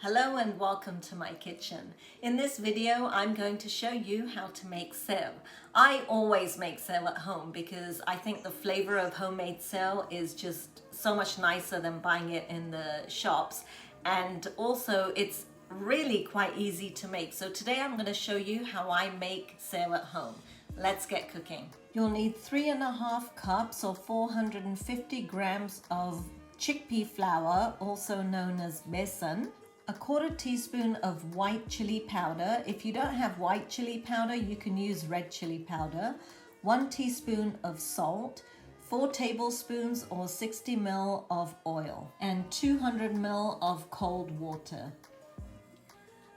Hello and welcome to my kitchen. In this video, I'm going to show you how to make sev. I always make sev at home because I think the flavor of homemade sev is just so much nicer than buying it in the shops. And also it's really quite easy to make. So today I'm going to show you how I make sev at home. Let's get cooking. You'll need 3.5 cups or 450 grams of chickpea flour, also known as besan. A 1/4 teaspoon of white chili powder. If you don't have white chili powder, you can use red chili powder. 1 teaspoon of salt, 4 tablespoons or 60 ml of oil, and 200 ml of cold water.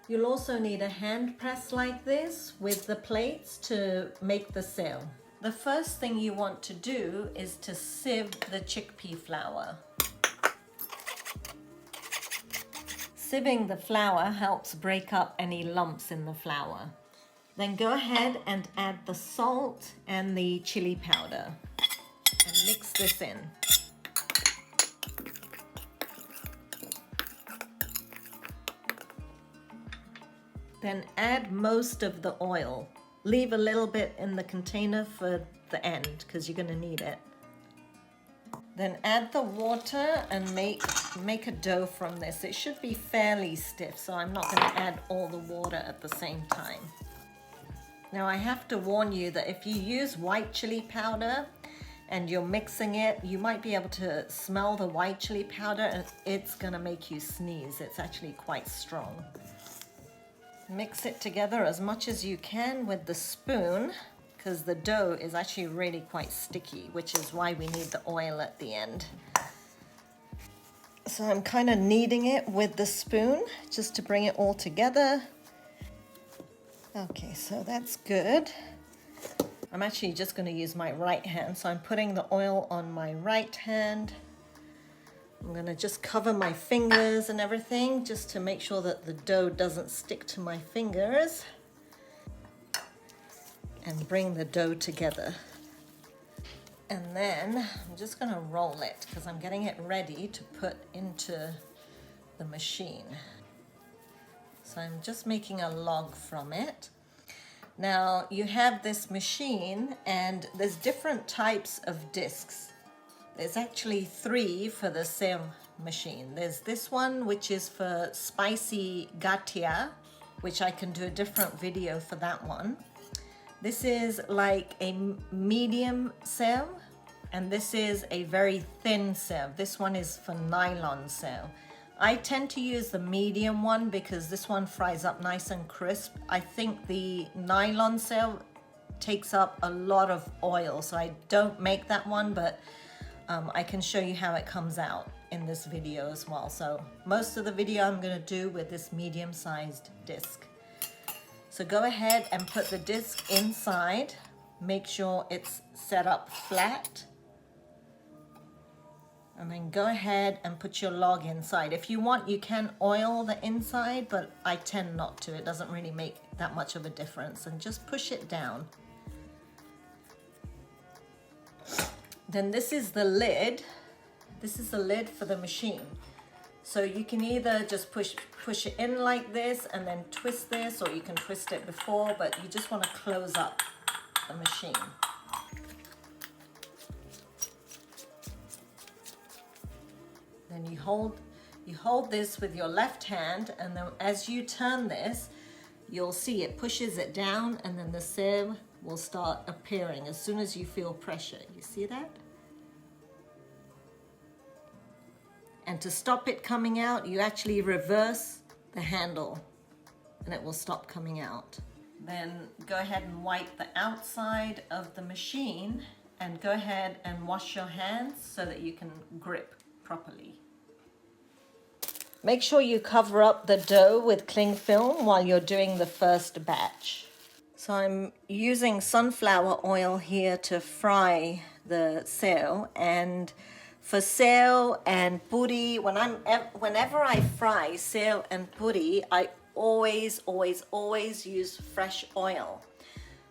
You'll also need a hand press like this with the plates to make the sev. The first thing you want to do is to sieve the chickpea flour. Sieving the flour helps break up any lumps in the flour. Then go ahead and add the salt and the chili powder and mix this in. Then add most of the oil. Leave a little bit in the container for the end because you're going to need it. Then add the water and make a dough from this. It should be fairly stiff, so I'm not going to add all the water at the same time. Now I have to warn you that if you use white chili powder and you're mixing it, you might be able to smell the white chili powder and it's going to make you sneeze. It's actually quite strong. Mix it together as much as you can with the spoon, because the dough is actually really quite sticky, which is why we need the oil at the end. So I'm kind of kneading it with the spoon just to bring it all together. Okay, so that's good. I'm actually just going to use my right hand, so I'm putting the oil on my right hand. I'm going to just cover my fingers and everything just to make sure that the dough doesn't stick to my fingers. And bring the dough together. And then I'm just going to roll it because I'm getting it ready to put into the machine. So I'm just making a log from it. Now you have this machine and there's different types of discs. There's actually 3 for the sev machine. There's this one which is for spicy gatia, which I can do a different video for that one. This is like a medium sev, and this is a very thin sev. This one is for nylon sev. I tend to use the medium one because this one fries up nice and crisp. I think the nylon sev takes up a lot of oil, so I don't make that one, but I can show you how it comes out in this video as well. So most of the video I'm going to do with this medium-sized disc. So go ahead and put the disc inside. Make sure it's set up flat. And then go ahead and put your log inside. If you want, you can oil the inside, but I tend not to. It doesn't really make that much of a difference. And just push it down. Then this is the lid. This is the lid for the machine. So you can either just push it in like this and then twist this, or you can twist it before, but you just want to close up the machine. Then you hold this with your left hand, and then as you turn this, you'll see it pushes it down, and then the sev will start appearing as soon as you feel pressure. You see that? And to stop it coming out, you actually reverse the handle and it will stop coming out. Then go ahead and wipe the outside of the machine and go ahead and wash your hands so that you can grip properly. Make sure you cover up the dough with cling film while you're doing the first batch. So I'm using sunflower oil here to fry the sev, and for sev and puri, whenever I fry sev and puri, I always use fresh oil.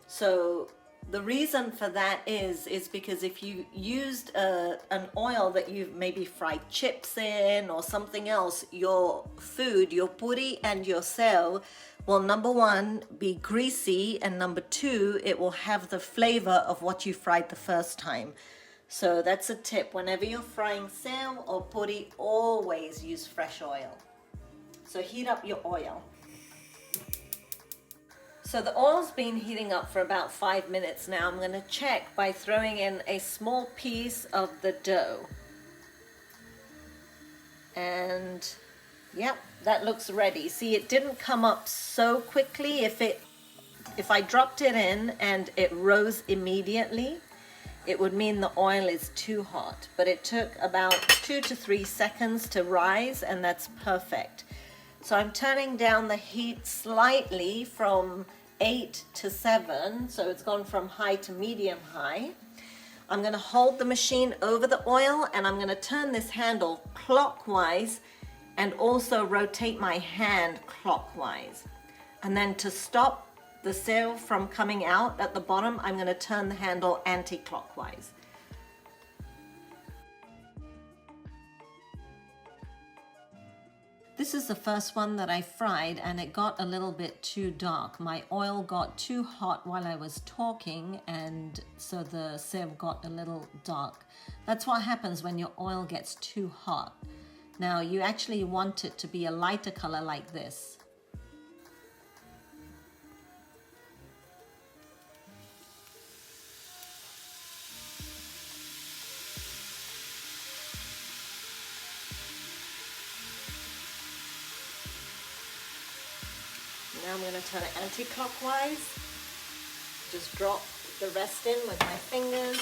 So The reason for that is because if you used an oil that you've maybe fried chips in or something else, your food, your puri and your sev will, number one, be greasy, and number two, it will have the flavor of what you fried the first time. So that's a tip. Whenever you're frying sev or puri, always use fresh oil. So heat up your oil. So the oil's been heating up for about 5 minutes now. I'm going to check by throwing in a small piece of the dough. And yep, that looks ready. See, it didn't come up so quickly. If I dropped it in and it rose immediately, it would mean the oil is too hot. But it took about 2 to 3 seconds to rise, and that's perfect. So I'm turning down the heat slightly from 8 to 7, so it's gone from high to medium high. I'm going to hold the machine over the oil, and I'm going to turn this handle clockwise and also rotate my hand clockwise. And then to stop the sev from coming out at the bottom, I'm going to turn the handle anti-clockwise. This is the first one that I fried, and it got a little bit too dark. My oil got too hot while I was talking, and so the sev got a little dark. That's what happens when your oil gets too hot. Now you actually want it to be a lighter color like this. Now I'm going to turn it anti-clockwise. Just drop the rest in with my fingers.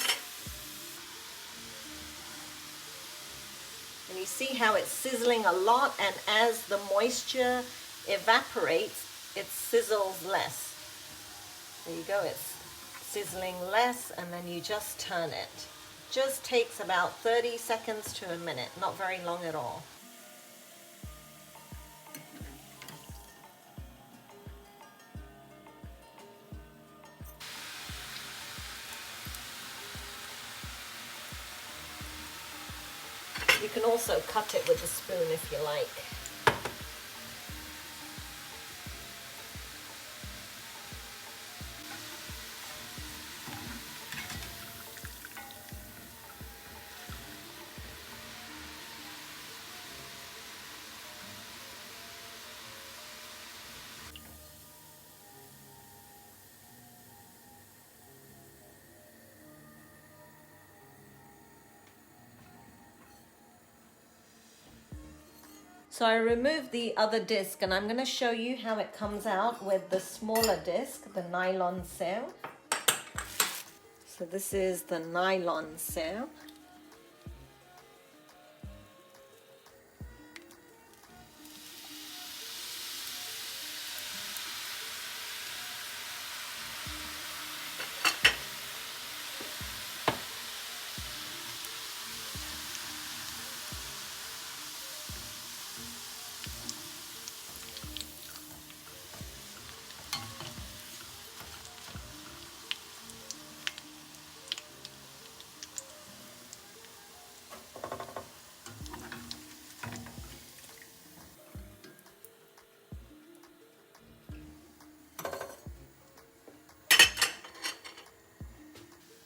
And you see how it's sizzling a lot, and as the moisture evaporates, it sizzles less. There you go, it's sizzling less, and then you just turn it. Just takes about 30 seconds to a minute, not very long at all. You can also cut it with a spoon if you like. So I removed the other disc, and I'm going to show you how it comes out with the smaller disc, the nylon sev. So this is the nylon sev.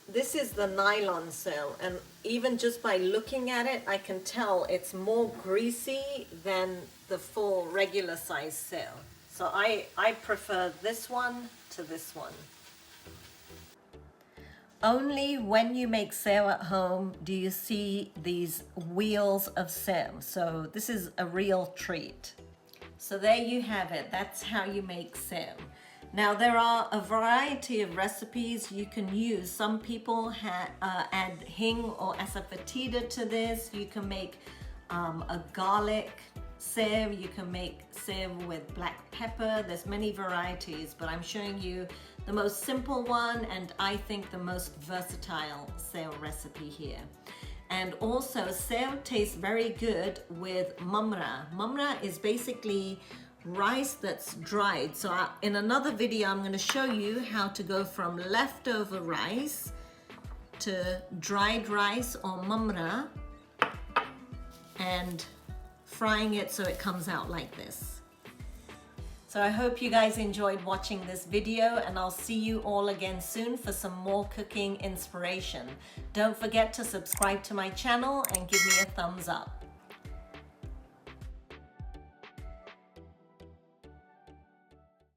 This is the nylon sev, and even just by looking at it, I can tell it's more greasy than the full regular size sev. So I prefer this one to this one. Only when you make sev at home do you see these wheels of sev. So this is a real treat. So there you have it. That's how you make sev. Now there are a variety of recipes you can use. Some people add hing or asafoetida to this. You can make a garlic sev. You can make sev with black pepper. There's many varieties, but I'm showing you the most simple one, and I think the most versatile sev recipe here. And also sev tastes very good with mumra. Mumra is basically rice that's dried. So in another video, I'm going to show you how to go from leftover rice to dried rice or mumra and frying it so it comes out like this. So I hope you guys enjoyed watching this video, and I'll see you all again soon for some more cooking inspiration. Don't forget to subscribe to my channel and give me a thumbs up.